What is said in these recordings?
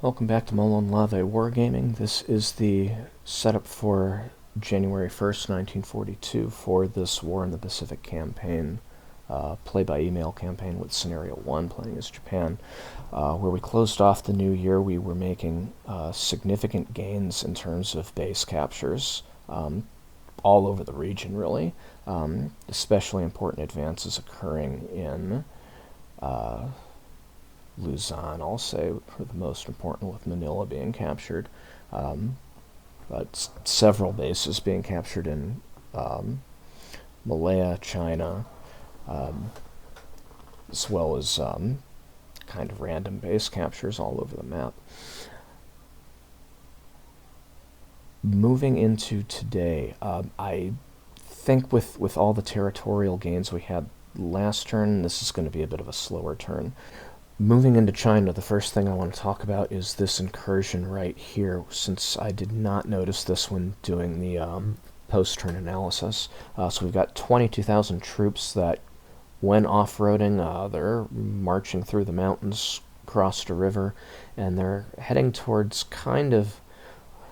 Welcome back to Molon Lave Wargaming. This is the setup for January 1st, 1942 for this War in the Pacific campaign, play-by-email campaign with Scenario 1 playing as Japan. Where we closed off the new year, we were making significant gains in terms of base captures all over the region, really. Especially important advances occurring in Luzon, I'll say, for the most important, with Manila being captured. But several bases being captured in Malaya, China, as well as kind of random base captures all over the map. Moving into today, I think with all the territorial gains we had last turn, this is going to be a bit of a slower turn. Moving into China, the first thing I want to talk about is this incursion right here, since I did not notice this when doing the post-turn analysis. So we've got 22,000 troops that, when off-roading, they're marching through the mountains, crossed a river, and they're heading towards kind of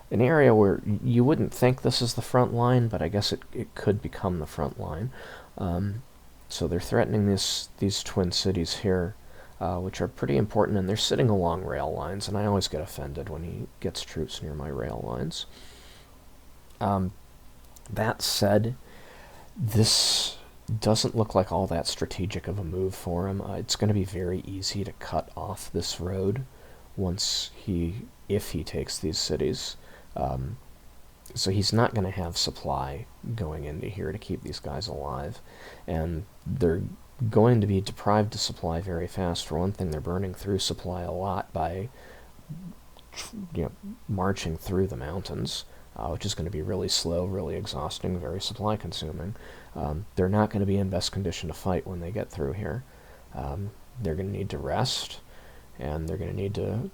an area where you wouldn't think this is the front line, but I guess it could become the front line. So they're threatening these twin cities here, which are pretty important, and they're sitting along rail lines, and I always get offended when he gets troops near my rail lines. That said, this doesn't look like all that strategic of a move for him. It's going to be very easy to cut off this road if he takes these cities. So he's not going to have supply going into here to keep these guys alive, and they're going to be deprived of supply very fast. For one thing, they're burning through supply a lot by marching through the mountains, which is going to be really slow, really exhausting, very supply consuming. They're not going to be in best condition to fight when they get through here. They're going to need to rest, and they're going to need to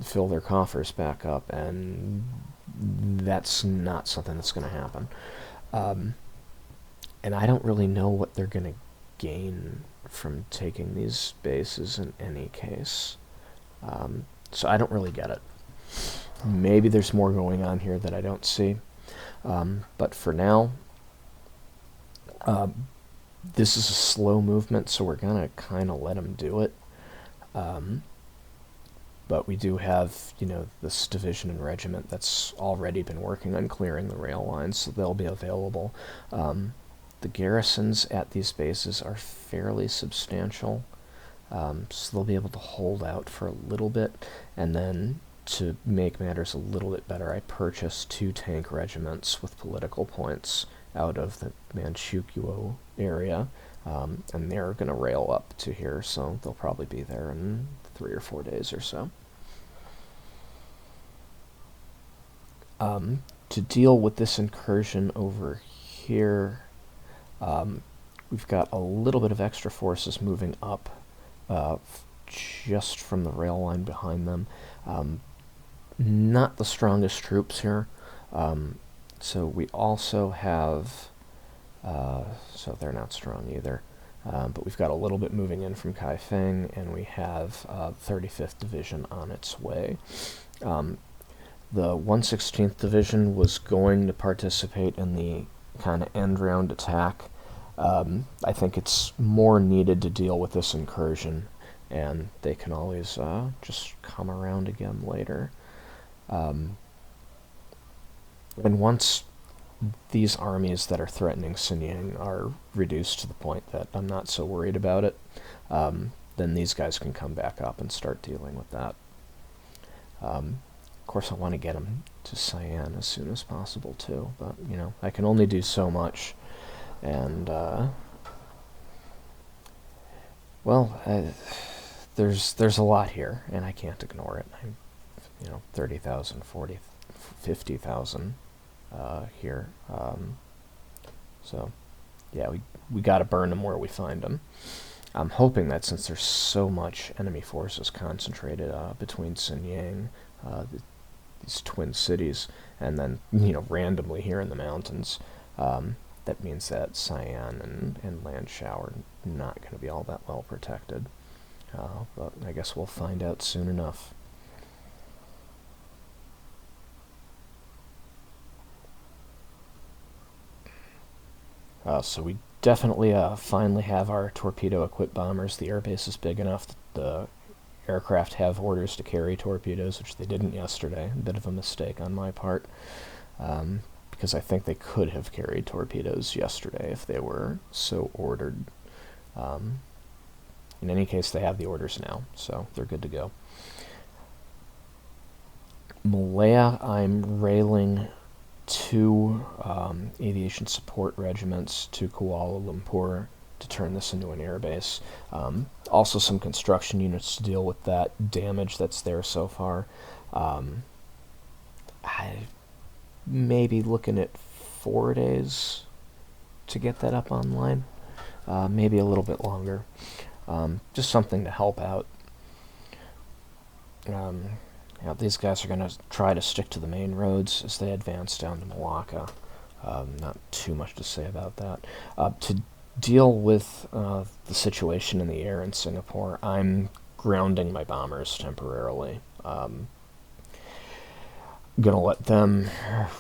fill their coffers back up, and that's not something that's going to happen. And I don't really know what they're going to gain from taking these bases in any case. So I don't really get it. Maybe there's more going on here that I don't see. But for now, this is a slow movement, so we're going to kind of let him do it. But we do have, this division and regiment that's already been working on clearing the rail lines, so they'll be available. The garrisons at these bases are fairly substantial, so they'll be able to hold out for a little bit, and then to make matters a little bit better, I purchased 2 tank regiments with political points out of the Manchukuo area, and they're going to rail up to here, so they'll probably be there in 3 or 4 days or so. To deal with this incursion over here, we've got a little bit of extra forces moving up just from the rail line behind them. Not the strongest troops here. So we also have, so they're not strong either. But we've got a little bit moving in from Kaifeng, and we have 35th Division on its way. The 116th Division was going to participate in the kind of end-round attack. I think it's more needed to deal with this incursion, and they can always just come around again later. And once these armies that are threatening Xinjiang are reduced to the point that I'm not so worried about it, then these guys can come back up and start dealing with that. Of course, I want to get them to Cyan as soon as possible too, but I can only do so much, and there's a lot here, and I can't ignore it. 30,000, 40, 50,000 here. So yeah, we got to burn them where we find them. I'm hoping that since there's so much enemy forces concentrated between Xinjiang, these twin cities, and then randomly here in the mountains, that means that Cyan and Lanshao are not going to be all that well protected. But I guess we'll find out soon enough. So we definitely finally have our torpedo-equipped bombers. The airbase is big enough that the aircraft have orders to carry torpedoes, which they didn't yesterday. A bit of a mistake on my part, because I think they could have carried torpedoes yesterday if they were so ordered. In any case, they have the orders now, so they're good to go. Malaya, I'm railing 2 aviation support regiments to Kuala Lumpur to turn this into an airbase. Also some construction units to deal with that damage that's there so far. I may be looking at 4 days to get that up online. Maybe a little bit longer. Just something to help out. These guys are going to try to stick to the main roads as they advance down to Malacca. Not too much to say about that. To deal with the situation in the air in Singapore, I'm grounding my bombers temporarily. Going to let them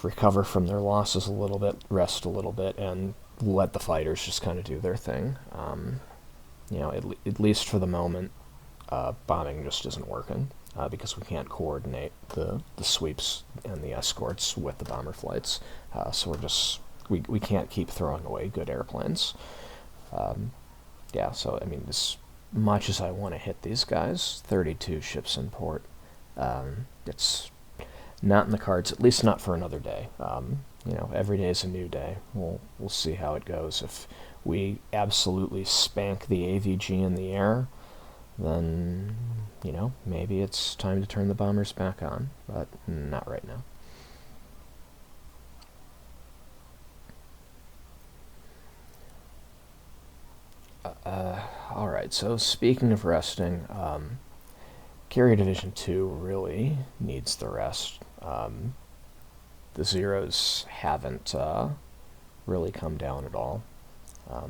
recover from their losses a little bit, rest a little bit, and let the fighters just kind of do their thing. At least for the moment, bombing just isn't working. Because we can't coordinate the sweeps and the escorts with the bomber flights. So we can't keep throwing away good airplanes. So I mean, as much as I want to hit these guys, 32 ships in port, it's not in the cards, at least not for another day. Every day is a new day. We'll see how it goes. If we absolutely spank the AVG in the air, then maybe it's time to turn the bombers back on, but not right now. Alright, so speaking of resting, Carrier Division 2 really needs the rest. The Zeros haven't really come down at all.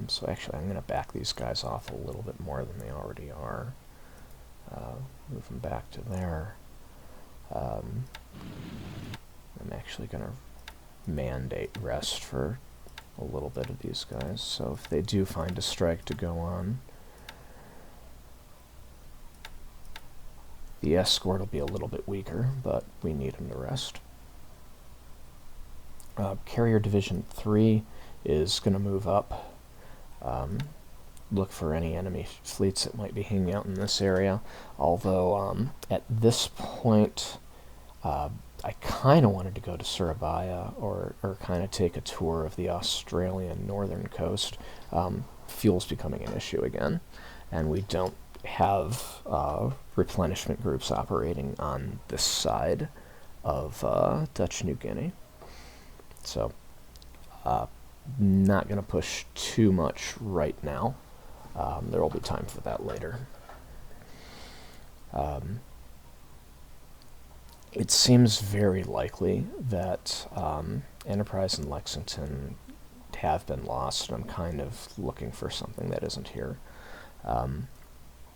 So actually I'm going to back these guys off a little bit more than they already are. Move them back to there. I'm actually going to mandate rest for a little bit of these guys, so if they do find a strike to go on, the escort will be a little bit weaker, but we need them to rest. Carrier Division 3 is going to move up, look for any enemy fleets that might be hanging out in this area, although at this point I kind of wanted to go to Surabaya or kind of take a tour of the Australian northern coast. Fuel's becoming an issue again, and we don't have replenishment groups operating on this side of Dutch New Guinea. So, not going to push too much right now. There will be time for that later. It seems very likely that Enterprise and Lexington have been lost, and I'm kind of looking for something that isn't here.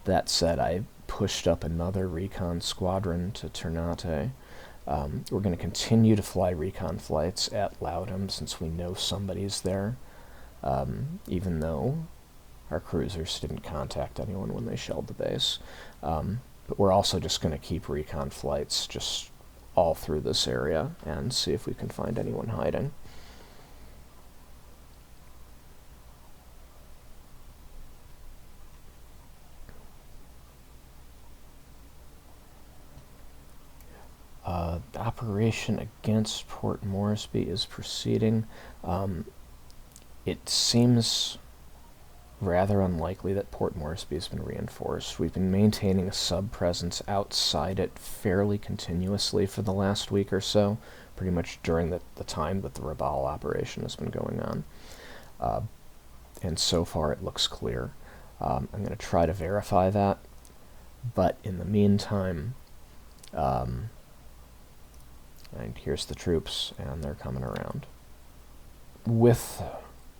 That said, I pushed up another recon squadron to Ternate. We're going to continue to fly recon flights at Loudham since we know somebody's there, even though our cruisers didn't contact anyone when they shelled the base. But we're also just going to keep recon flights just all through this area and see if we can find anyone hiding. The operation against Port Moresby is proceeding. It seems rather unlikely that Port Moresby has been reinforced. We've been maintaining a sub-presence outside it fairly continuously for the last week or so, pretty much during the time that the Rabaul operation has been going on. And so far it looks clear. I'm going to try to verify that, but in the meantime, and here's the troops, and they're coming around. With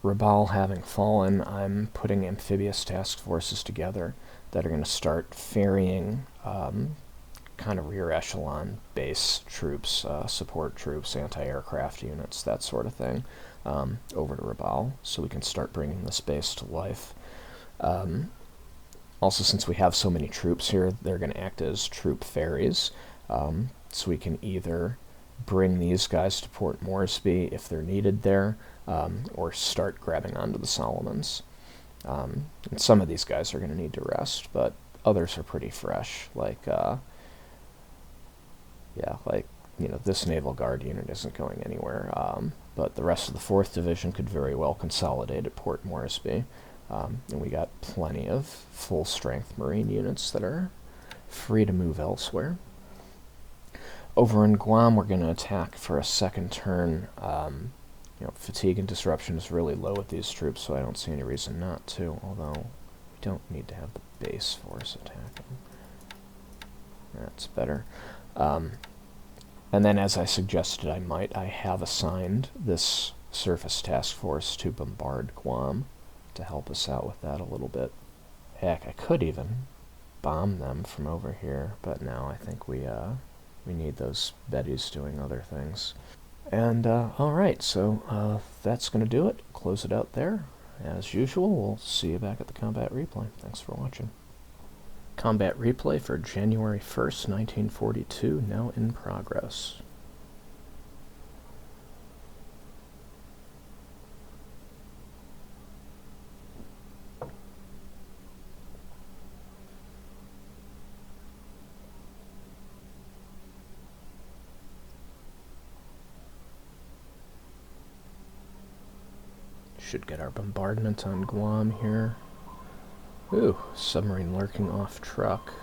Rabaul having fallen, I'm putting amphibious task forces together that are going to start ferrying kind of rear echelon base troops, support troops, anti-aircraft units, that sort of thing, over to Rabaul, so we can start bringing this base to life. Also, since we have so many troops here, they're going to act as troop ferries, so we can either bring these guys to Port Moresby if they're needed there, or start grabbing onto the Solomons. And some of these guys are going to need to rest, but others are pretty fresh, like, this Naval Guard unit isn't going anywhere, but the rest of the 4th Division could very well consolidate at Port Moresby, and we got plenty of full-strength Marine units that are free to move elsewhere. Over in Guam, we're going to attack for a second turn. Fatigue and disruption is really low with these troops, so I don't see any reason not to, although we don't need to have the base force attacking. That's better. And then, as I suggested I have assigned this surface task force to bombard Guam to help us out with that a little bit. Heck, I could even bomb them from over here, but now I think we need those Bettys doing other things. And, alright, so that's going to do it. Close it out there. As usual, we'll see you back at the combat replay. Thanks for watching. Combat replay for January 1st, 1942, now in progress. Should get our bombardment on Guam here. Ooh, submarine lurking off truck.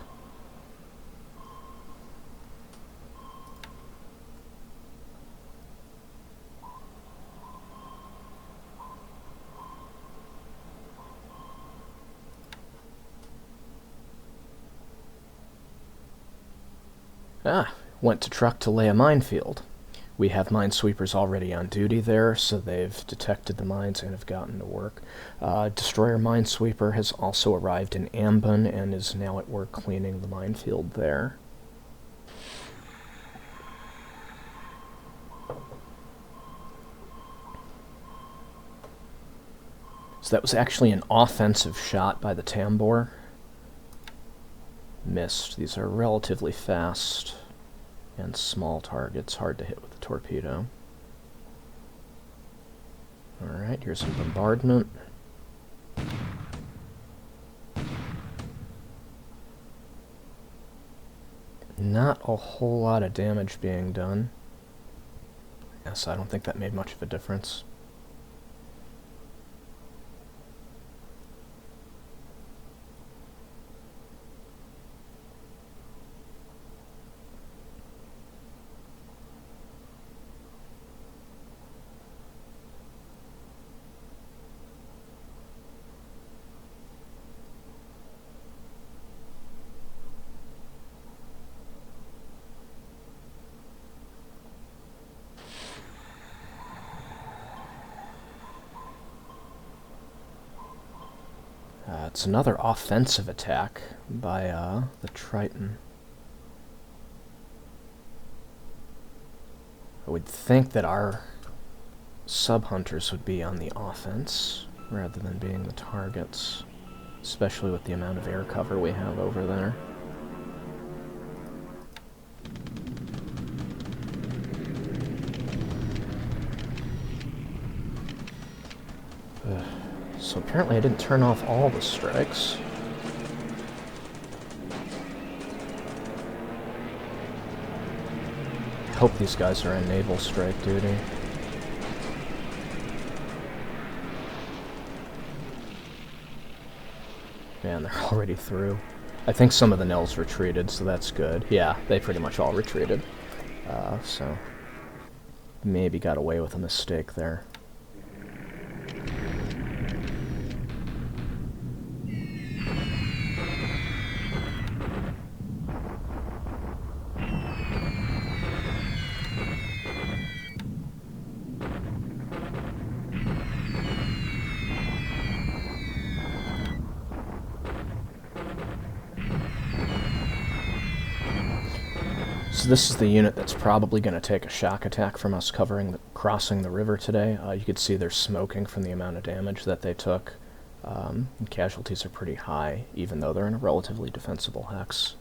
Went to truck to lay a minefield. We have minesweepers already on duty there, so they've detected the mines and have gotten to work. Destroyer Minesweeper has also arrived in Ambon and is now at work cleaning the minefield there. So that was actually an offensive shot by the Tambor. Missed. These are relatively fast and small targets, hard to hit with a torpedo. Alright, here's some bombardment. Not a whole lot of damage being done. Yes, I don't think that made much of a difference. It's another offensive attack by the Triton. I would think that our sub-hunters would be on the offense rather than being the targets, especially with the amount of air cover we have over there. So apparently I didn't turn off all the strikes. I hope these guys are on naval strike duty. Man, they're already through. I think some of the Nels retreated, so that's good. Yeah, they pretty much all retreated. So maybe got away with a mistake there. So this is the unit that's probably going to take a shock attack from us crossing the river today. You can see they're smoking from the amount of damage that they took. Casualties are pretty high, even though they're in a relatively defensible hex.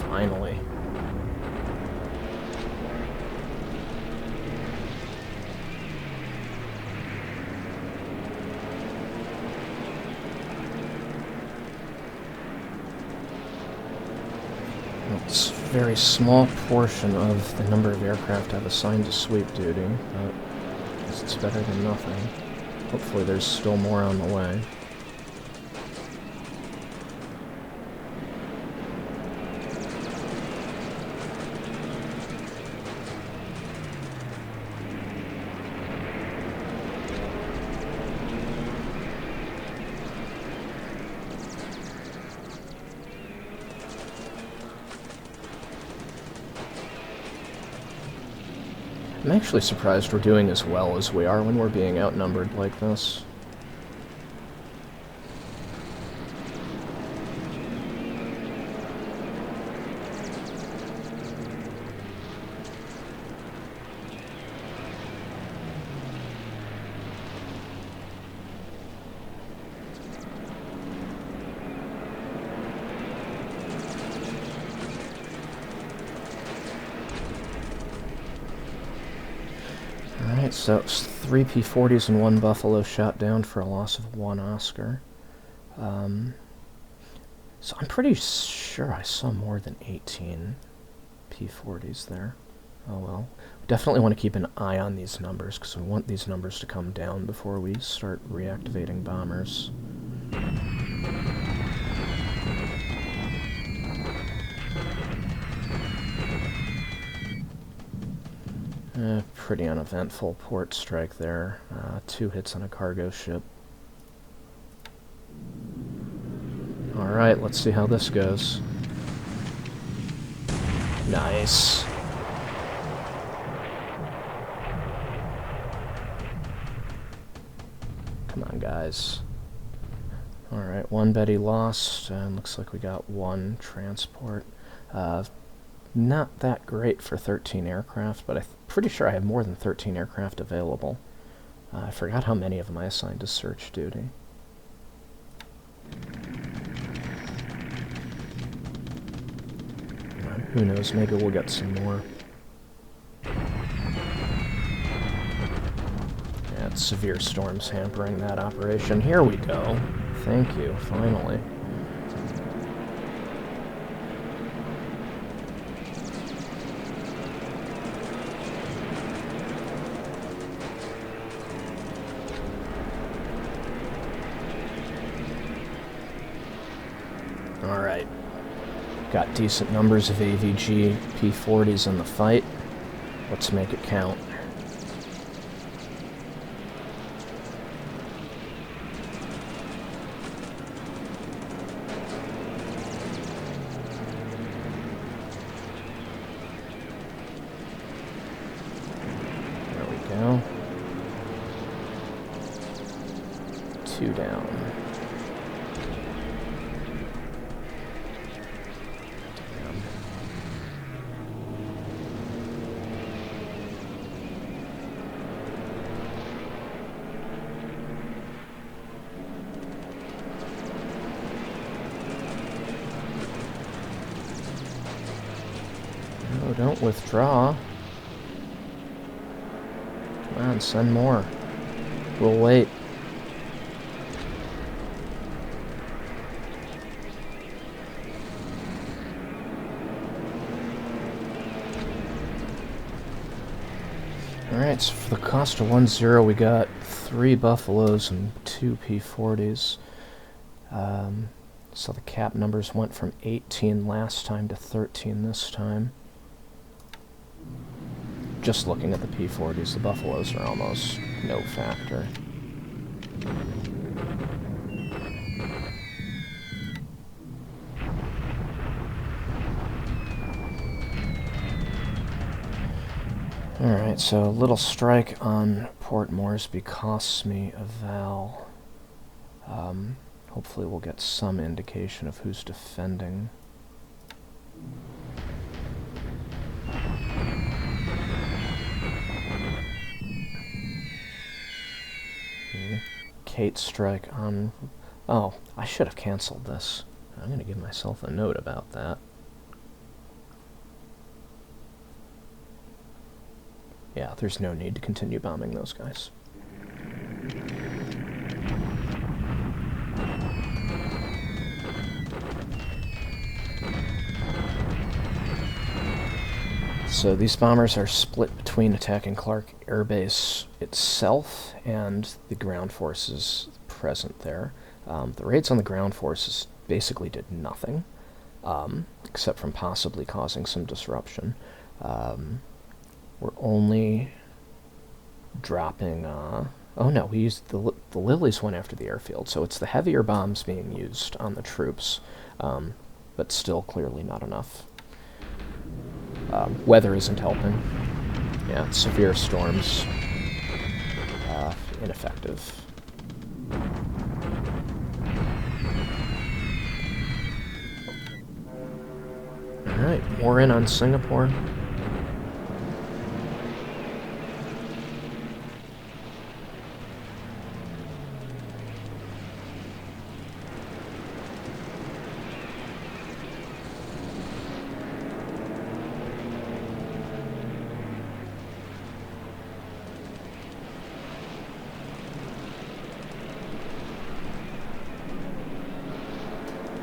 Finally. It's a very small portion of the number of aircraft I've assigned to sweep duty, but I guess it's better than nothing. Hopefully there's still more on the way. I'm actually surprised we're doing as well as we are when we're being outnumbered like this. Alright, so it's 3 P-40s and 1 Buffalo shot down for a loss of 1 Oscar. So I'm pretty sure I saw more than 18 P-40s there. Oh well. We definitely want to keep an eye on these numbers, because we want these numbers to come down before we start reactivating bombers. Pretty uneventful port strike there. 2 hits on a cargo ship. Alright, let's see how this goes. Nice. Come on, guys. Alright, 1 Betty lost, and looks like we got 1 transport. Not that great for 13 aircraft, but I'm pretty sure I have more than 13 aircraft available. I forgot how many of them I assigned to search duty. Who knows, maybe we'll get some more. Yeah, it's severe storms hampering that operation. Here we go. Thank you, finally. Alright. Got decent numbers of AVG P-40s in the fight. Let's make it count. There we go. 2 down. No, don't withdraw. Come on, send more. We'll wait. Alright, so for the cost of 1-0, we got 3 Buffaloes and 2 P-40s. So the cap numbers went from 18 last time to 13 this time. Just looking at the P-40s, the Buffaloes are almost no factor. Alright, so a little strike on Port Moresby costs me a Val. Hopefully we'll get some indication of who's defending. Kate strike on... Oh, I should have canceled this. I'm going to give myself a note about that. Yeah, there's no need to continue bombing those guys. So these bombers are split between attacking Clark Air Base itself and the ground forces present there. The raids on the ground forces basically did nothing, except from possibly causing some disruption. We're only dropping... oh no, we used the Lilies went after the airfield, so it's the heavier bombs being used on the troops, but still clearly not enough. Weather isn't helping. Yeah, severe storms. Ineffective. Alright, more in on Singapore.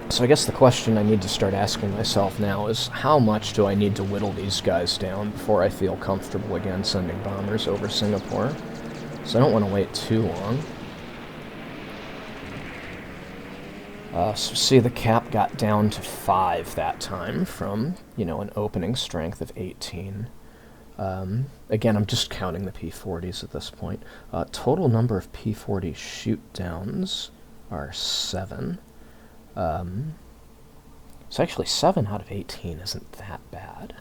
So I guess the question I need to start asking myself now is, how much do I need to whittle these guys down before I feel comfortable again sending bombers over Singapore? So I don't want to wait too long. So see, the cap got down to 5 that time from, you know, an opening strength of 18. Again, I'm just counting the P-40s at this point. Total number of P-40 shoot-downs are 7. So actually 7 out of 18 isn't that bad.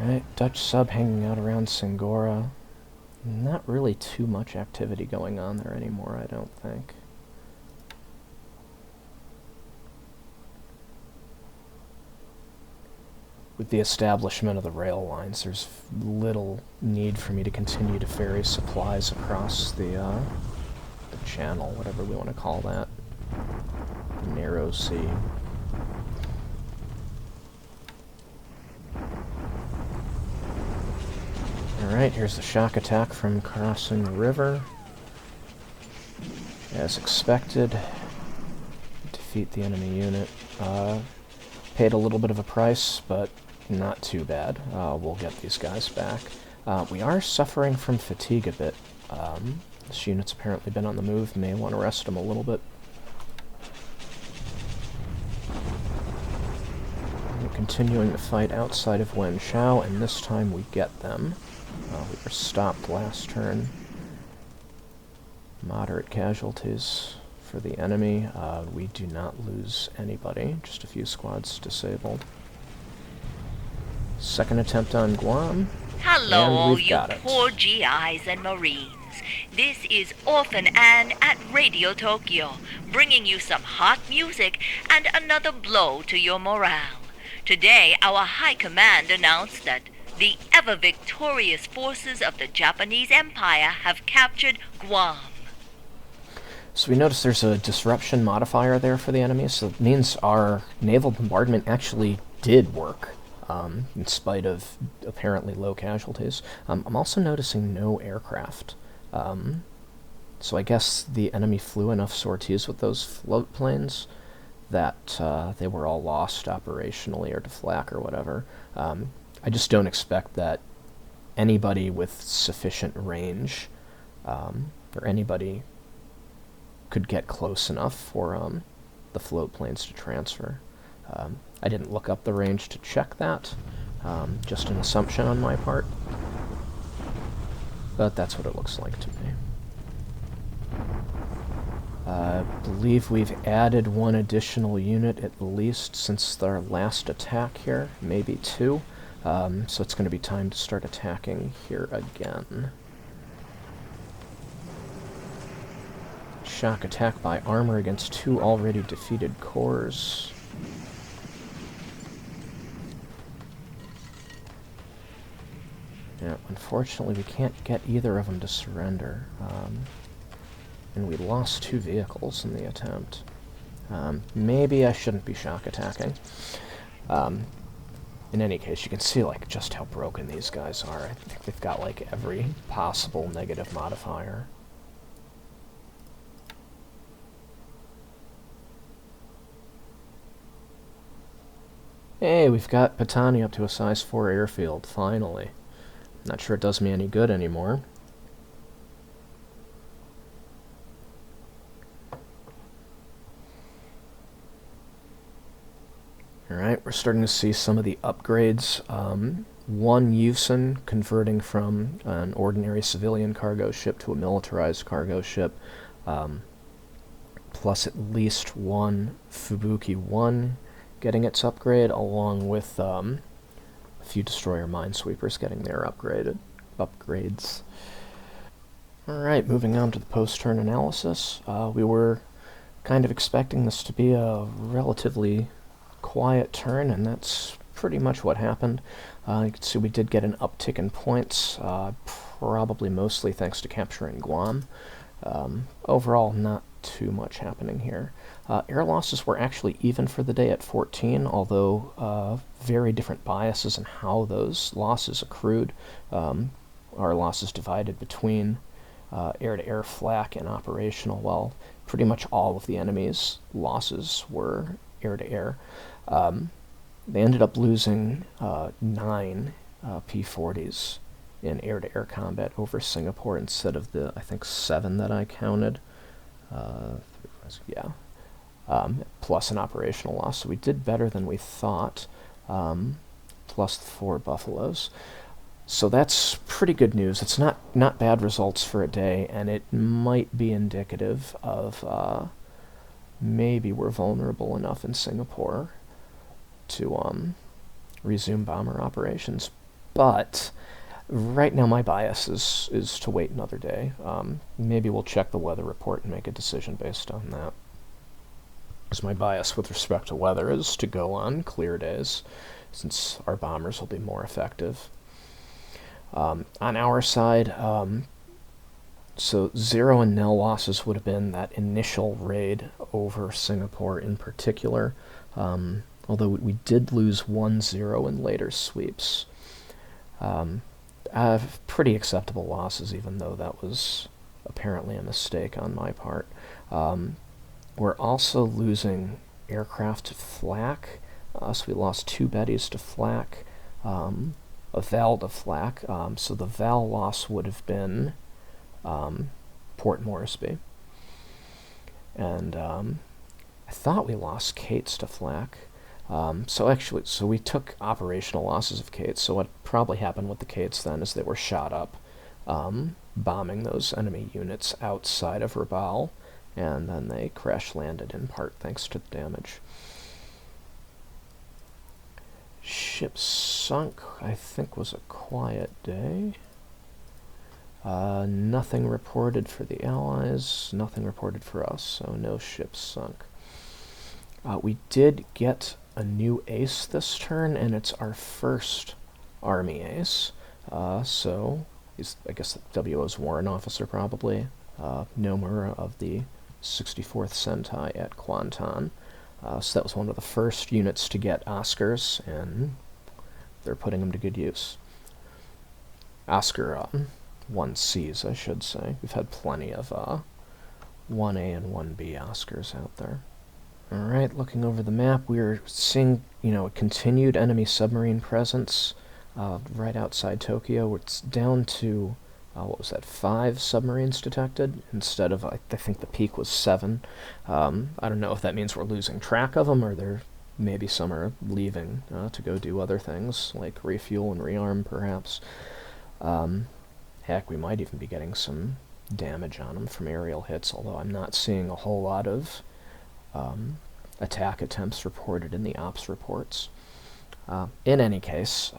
Alright, Dutch sub hanging out around Singora. Not really too much activity going on there anymore, I don't think. With the establishment of the rail lines, there's little need for me to continue to ferry supplies across the channel, whatever we want to call that. Narrow sea. Alright, here's the shock attack from crossing the river. As expected, defeat the enemy unit. Paid a little bit of a price, but not too bad. We'll get these guys back. We are suffering from fatigue a bit. This unit's apparently been on the move. May want to rest them a little bit. We're continuing the fight outside of Wenchao, and this time we get them. We were stopped last turn. Moderate casualties for the enemy. We do not lose anybody, just a few squads disabled. Second attempt on Guam. Hello, you poor GIs and Marines. This is Orphan Ann at Radio Tokyo, bringing you some hot music and another blow to your morale. Today, our High Command announced that The ever-victorious forces of the Japanese Empire have captured Guam. So we notice there's a disruption modifier there for the enemy, so it means our naval bombardment actually did work, in spite of apparently low casualties. I'm also noticing no aircraft. So I guess the enemy flew enough sorties with those float planes that they were all lost operationally or to flak or whatever. I just don't expect that anybody with sufficient range, or anybody could get close enough for the float planes to transfer. I didn't look up the range to check that, just an assumption on my part, but that's what it looks like to me. I believe we've added one additional unit at least since our last attack here, maybe two, so it's going to be time to start attacking here again. Shock attack by armor against two already defeated corps. Yeah, unfortunately we can't get either of them to surrender. And we lost two vehicles in the attempt. Maybe I shouldn't be shock attacking. In any case, you can see like just how broken these guys are. I think they've got like every possible negative modifier. Hey, we've got Patani up to a size 4 airfield, finally. Not sure it does me any good anymore. Alright, we're starting to see some of the upgrades. One Yusen converting from an ordinary civilian cargo ship to a militarized cargo ship, plus at least one Fubuki 1 getting its upgrade, along with a few destroyer minesweepers getting their upgrades. Alright, moving on to the post-turn analysis. We were kind of expecting this to be a relatively quiet turn, and that's pretty much what happened. You can see we did get an uptick in points, probably mostly thanks to capturing Guam. Overall, not too much happening here. Air losses were actually even for the day at 14, although very different biases in how those losses accrued. Our losses divided between air-to-air flak and operational, while pretty much all of the enemy's losses were air-to-air. They ended up losing 9 P-40s in air-to-air combat over Singapore instead of the, I think, 7 that I counted. Plus an operational loss, so we did better than we thought, plus the 4 Buffaloes. So that's pretty good news. It's not bad results for a day, and it might be indicative of maybe we're vulnerable enough in Singapore to resume bomber operations. But right now my bias is to wait another day. Maybe we'll check the weather report and make a decision based on that. Because my bias with respect to weather is to go on clear days, since our bombers will be more effective. On our side, so 0 and nil losses would have been that initial raid over Singapore in particular, although we did lose 1-0 in later sweeps. Pretty acceptable losses, even though that was apparently a mistake on my part. We're also losing aircraft to flak, so we lost 2 Bettys to flak, a Val to flak, so the Val loss would have been Port Moresby. And I thought we lost Kate's to flak. So we took operational losses of Kate's, so what probably happened with the Kate's then is they were shot up, bombing those enemy units outside of Rabaul, and then they crash-landed in part thanks to the damage. Ship sunk, I think, was a quiet day. Nothing reported for the Allies, nothing reported for us, so no ships sunk. We did get a new ace this turn, and it's our first Army ace. So he's, I guess, WO's warrant officer probably. Nomura of the 64th Sentai at Kwantan. So that was one of the first units to get Oscars, and they're putting them to good use. Oscar 1Cs, I should say. We've had plenty of 1A and 1B Oscars out there. Alright, looking over the map, we're seeing, a continued enemy submarine presence right outside Tokyo. It's down to, what was that, 5 submarines detected instead of, I think the peak was 7. I don't know if that means we're losing track of them, or maybe some are leaving to go do other things, like refuel and rearm, perhaps. Heck, we might even be getting some damage on them from aerial hits, although I'm not seeing a whole lot of attack attempts reported in the ops reports. In any case,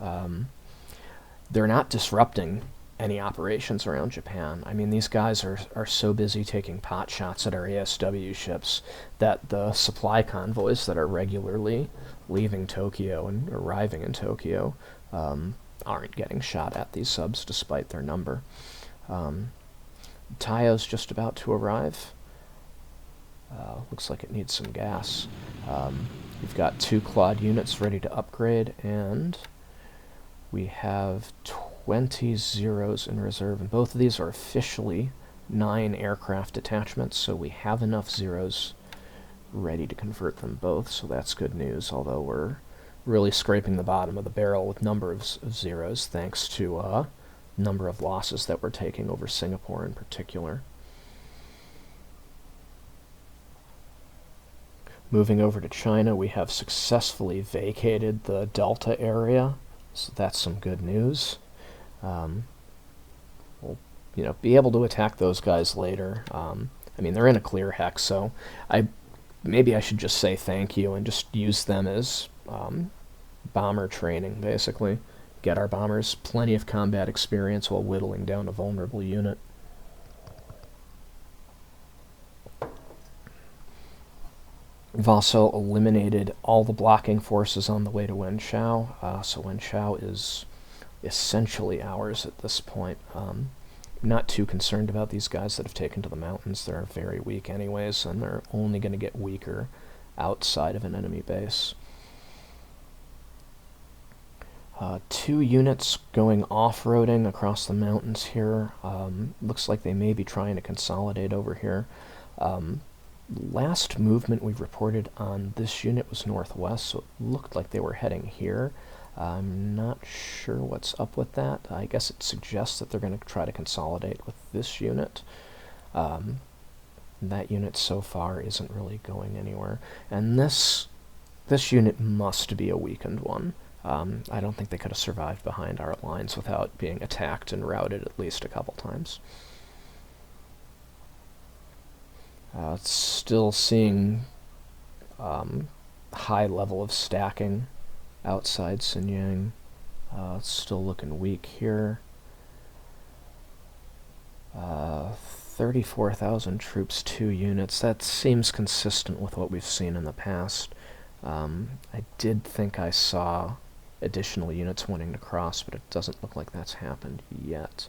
they're not disrupting any operations around Japan. I mean, these guys are so busy taking pot shots at our ASW ships that the supply convoys that are regularly leaving Tokyo and arriving in Tokyo aren't getting shot at these subs despite their number. Taio's just about to arrive. Looks like it needs some gas. We've got 2 Claude units ready to upgrade, and we have 20 Zeros in reserve, and both of these are officially 9 aircraft detachments, so we have enough Zeros ready to convert them both, so that's good news, although we're really scraping the bottom of the barrel with number of Zeros, thanks to number of losses that we're taking over Singapore in particular. Moving over to China, we have successfully vacated the Delta area, so that's some good news. We'll, be able to attack those guys later. I mean, they're in a clear hex, so maybe I should just say thank you and just use them as bomber training, basically. Get our bombers plenty of combat experience while whittling down a vulnerable unit. We've also eliminated all the blocking forces on the way to Wenchao, so Wenchao is essentially ours at this point. Not too concerned about these guys that have taken to the mountains. They're very weak anyways, and they're only going to get weaker outside of an enemy base. 2 units going off-roading across the mountains here. Looks like they may be trying to consolidate over here. Last movement we reported on this unit was northwest, so it looked like they were heading here. I'm not sure what's up with that. I guess it suggests that they're going to try to consolidate with this unit. That unit so far isn't really going anywhere. And this unit must be a weakened one. I don't think they could have survived behind our lines without being attacked and routed at least a couple times. Still seeing high level of stacking outside Shenyang. Still looking weak here. 34,000 troops, 2 units. That seems consistent with what we've seen in the past. I did think I saw additional units wanting to cross, but it doesn't look like that's happened yet.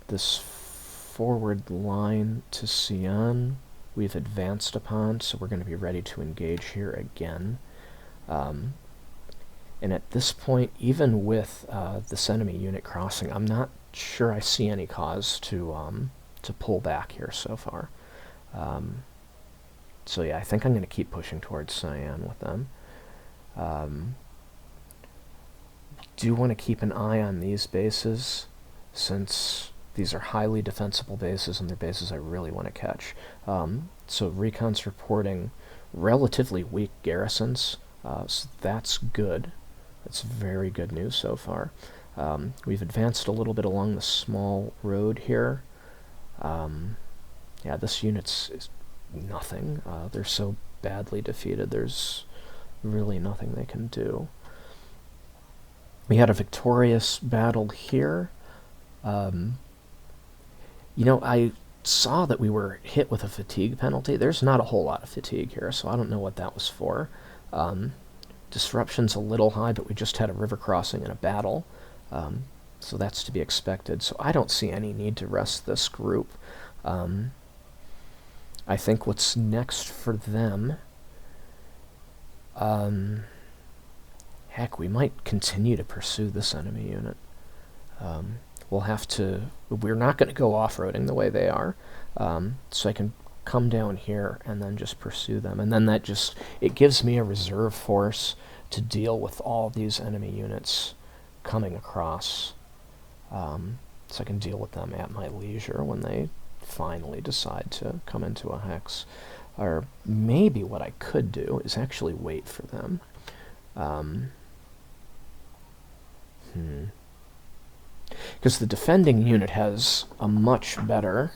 This forward line to Xi'an we've advanced upon, so we're going to be ready to engage here again. And at this point, even with this enemy unit crossing, I'm not sure I see any cause to pull back here so far. So yeah, I think I'm going to keep pushing towards Xi'an with them. Do want to keep an eye on these bases, since these are highly defensible bases, and they're bases I really want to catch. So Recon's reporting relatively weak garrisons, so that's good. That's very good news so far. We've advanced a little bit along the small road here. Yeah, this unit's is nothing. They're so badly defeated, there's really nothing they can do. We had a victorious battle here. I saw that we were hit with a fatigue penalty. There's not a whole lot of fatigue here, so I don't know what that was for. Disruption's a little high, but we just had a river crossing in a battle, so that's to be expected. So I don't see any need to rest this group. I think what's next for them... heck, we might continue to pursue this enemy unit. We'll have to... We're not going to go off-roading the way they are, so I can come down here and then just pursue them. And then that just... It gives me a reserve force to deal with all these enemy units coming across. So I can deal with them at my leisure when they finally decide to come into a hex. Or maybe what I could do is actually wait for them. Because the defending unit has a much better...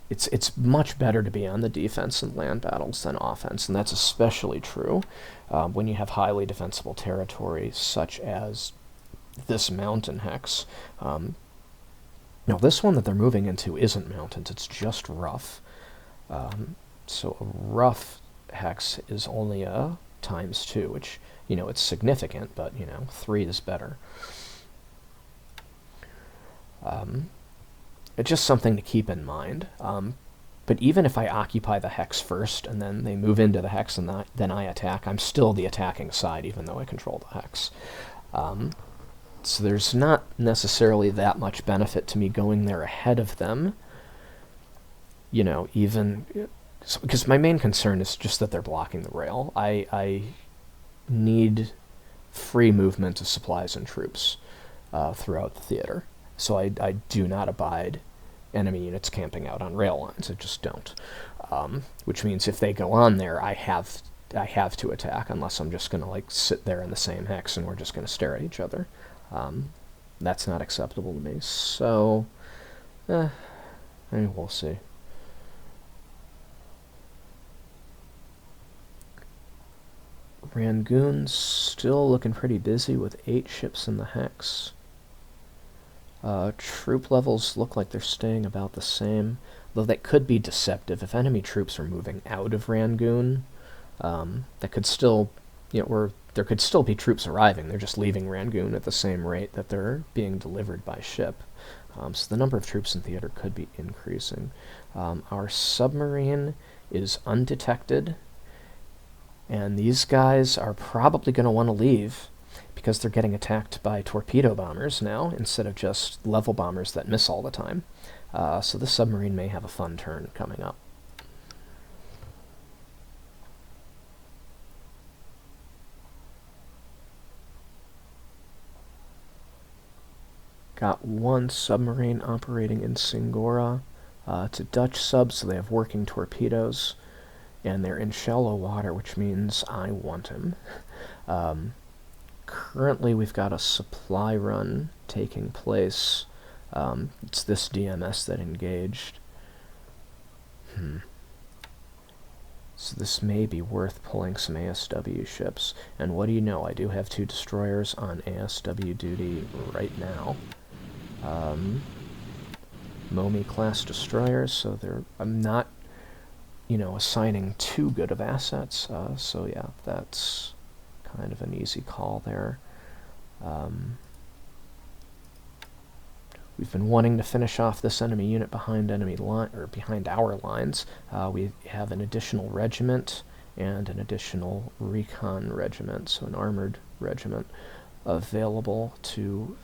It's much better to be on the defense in land battles than offense, and that's especially true when you have highly defensible territory, such as this mountain hex. Now, this one that they're moving into isn't mountains, it's just rough. So a rough hex is only a ×2, which, it's significant, but, 3 is better. It's just something to keep in mind. But even if I occupy the hex first, and then they move into the hex, and then I attack, I'm still the attacking side, even though I control the hex. So there's not necessarily that much benefit to me going there ahead of them. Because my main concern is just that they're blocking the rail. I need free movement of supplies and troops throughout the theater. So I do not abide enemy units camping out on rail lines. I just don't. Which means if they go on there, I have to attack, unless I'm just going to sit there in the same hex and we're just going to stare at each other. That's not acceptable to me. So, we'll see. Rangoon's still looking pretty busy with 8 ships in the hex. Troop levels look like they're staying about the same, though that could be deceptive. If enemy troops are moving out of Rangoon, that could still, there could still be troops arriving. They're just leaving Rangoon at the same rate that they're being delivered by ship. So the number of troops in theater could be increasing. Our submarine is undetected, and these guys are probably going to want to leave because they're getting attacked by torpedo bombers now instead of just level bombers that miss all the time. So this submarine may have a fun turn coming up. Got 1 submarine operating in Singora. It's a Dutch sub, so they have working torpedoes, and they're in shallow water, which means I want him. Currently, we've got a supply run taking place. It's this DMS that engaged. So this may be worth pulling some ASW ships. And what do you know? I do have 2 destroyers on ASW duty right now. Momi-class destroyers, so I'm not, assigning too good of assets. So yeah, that's kind of an easy call there. We've been wanting to finish off this enemy unit behind behind our lines. We have an additional regiment and an additional recon regiment, so an armored regiment, available to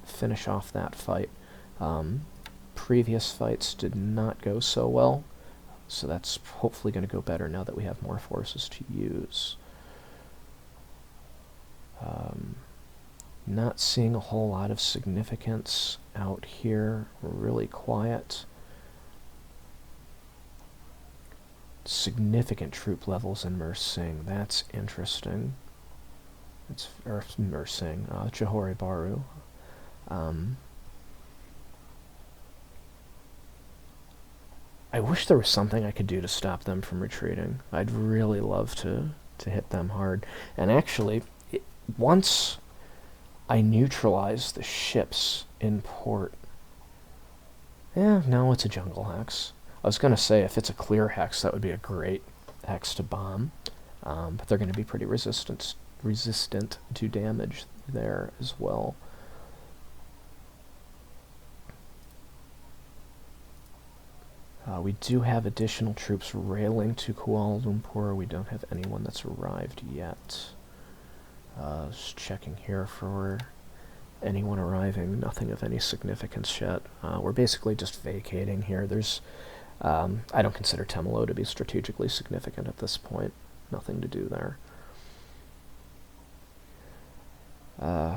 finish off that fight. Previous fights did not go so well, so that's hopefully going to go better now that we have more forces to use. Not seeing a whole lot of significance out here. We're really quiet. Significant troop levels in Mersing. That's interesting. Mersing, Johor Bahru. I wish there was something I could do to stop them from retreating. I'd really love to hit them hard. And actually, once I neutralize the ships in port... No, it's a jungle hex. I was going to say, if it's a clear hex, that would be a great X to bomb, but they're going to be pretty resistant to damage there as well. We do have additional troops railing to Kuala Lumpur. We don't have anyone that's arrived yet. Just checking here for anyone arriving. Nothing of any significance yet. We're basically just vacating here. There's, I don't consider Temelo to be strategically significant at this point. Nothing to do there.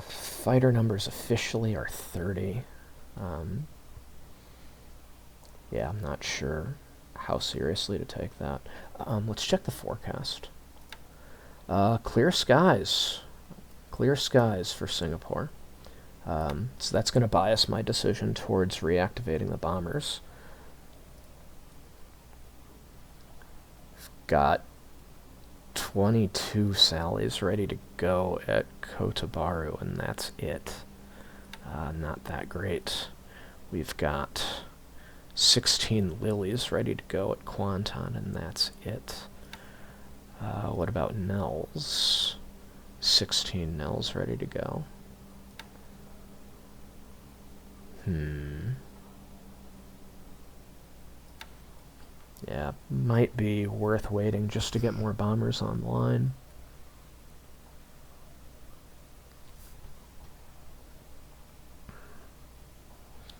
Fighter numbers officially are 30. Yeah, I'm not sure how seriously to take that. Let's check the forecast. Clear skies. Clear skies for Singapore. So that's going to bias my decision towards reactivating the bombers. I've got 22 Sallies ready to go at Kota Bharu, and that's it. Not that great. We've got 16 Lilies ready to go at Kuantan, and that's it. What about Nels? 16 Nels ready to go. Yeah, might be worth waiting just to get more bombers online.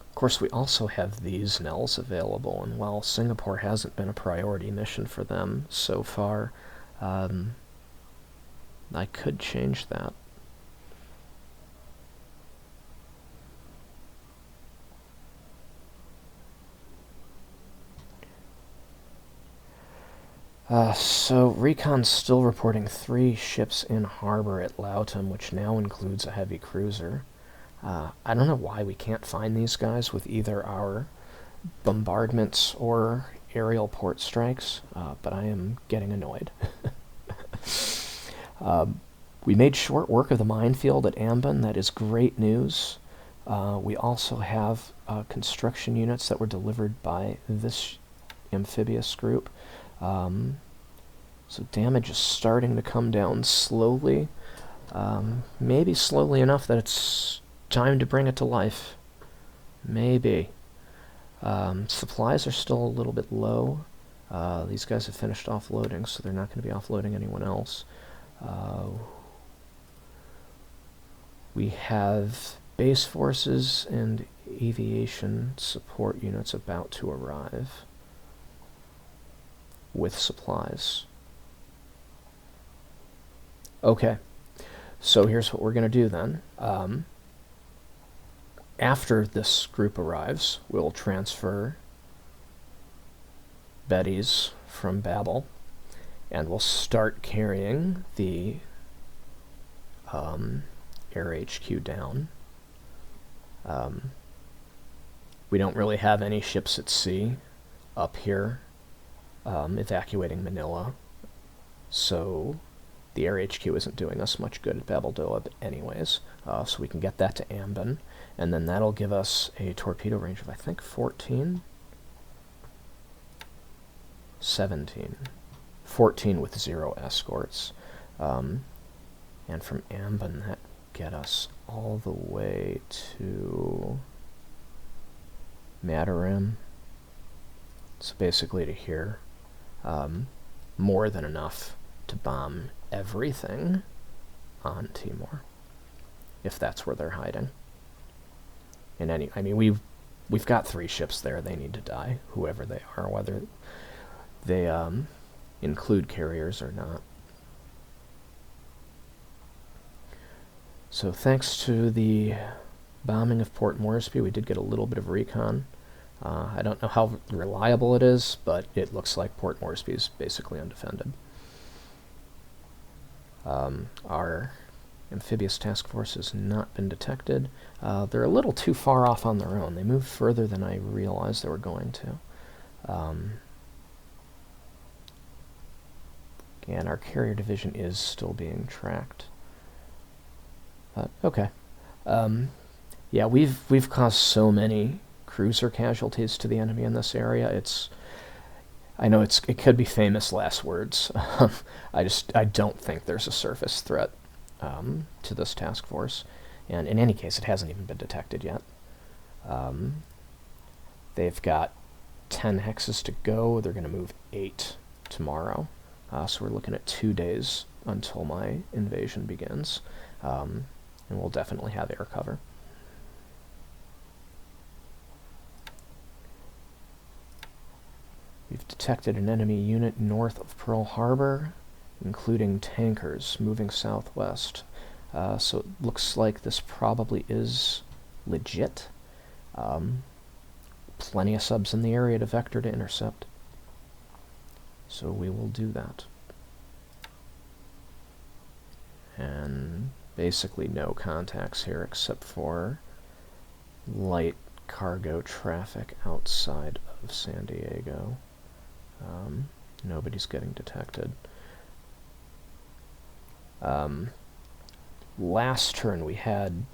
Of course, we also have these Nels available, and while Singapore hasn't been a priority mission for them so far, I could change that. So Recon's still reporting 3 ships in harbor at Lautum, which now includes a heavy cruiser. I don't know why we can't find these guys with either our bombardments or aerial port strikes, but I am getting annoyed. We made short work of the minefield at Ambon. That is great news. We also have construction units that were delivered by this amphibious group. So damage is starting to come down slowly. Maybe slowly enough that it's time to bring it to life. Maybe. Supplies are still a little bit low. These guys have finished offloading, so they're not going to be offloading anyone else. We have base forces and aviation support units about to arrive with supplies. Okay, so here's what we're going to do then. After this group arrives, we'll transfer Betty's from Babel, and we'll start carrying the Air HQ down. We don't really have any ships at sea up here evacuating Manila, so the Air HQ isn't doing us much good at Babel Doab anyways, so we can get that to Ambon, and then that'll give us a torpedo range of, I think, 14? 17. 14 with 0 escorts. And from Ambon, that get us all the way to Mataram. So basically to here. More than enough to bomb everything on Timor, if that's where they're hiding. We've got 3 ships there. They need to die, whoever they are, whether they include carriers or not. So thanks to the bombing of Port Moresby, we did get a little bit of recon. I don't know how reliable it is, but it looks like Port Moresby is basically undefended. Our amphibious task force has not been detected. They're a little too far off on their own. They moved further than I realized they were going to. And our carrier division is still being tracked. Okay. Yeah, we've caused so many cruiser casualties to the enemy in this area. I know it could be famous last words. I don't think there's a surface threat to this task force, and in any case, it hasn't even been detected yet. They've got 10 hexes to go. They're going to move 8 tomorrow, so we're looking at 2 days until my invasion begins, and we'll definitely have air cover. We've detected an enemy unit north of Pearl Harbor, including tankers moving southwest. So it looks like this probably is legit. Plenty of subs in the area to vector to intercept. So we will do that. And basically no contacts here except for light cargo traffic outside of San Diego. Nobody's getting detected. Last turn we had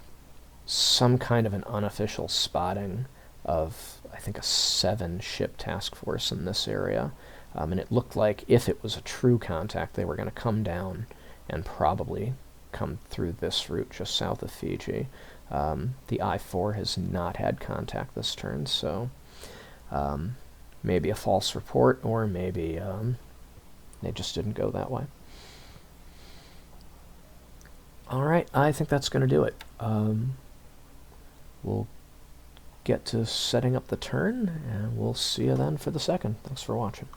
some kind of an unofficial spotting of, I think, a 7-ship task force in this area. And it looked like if it was a true contact, they were going to come down and probably come through this route just south of Fiji. The I-4 has not had contact this turn, so maybe a false report, or maybe they just didn't go that way. Alright, I think that's going to do it. We'll get to setting up the turn, and we'll see you then for the second. Thanks for watching.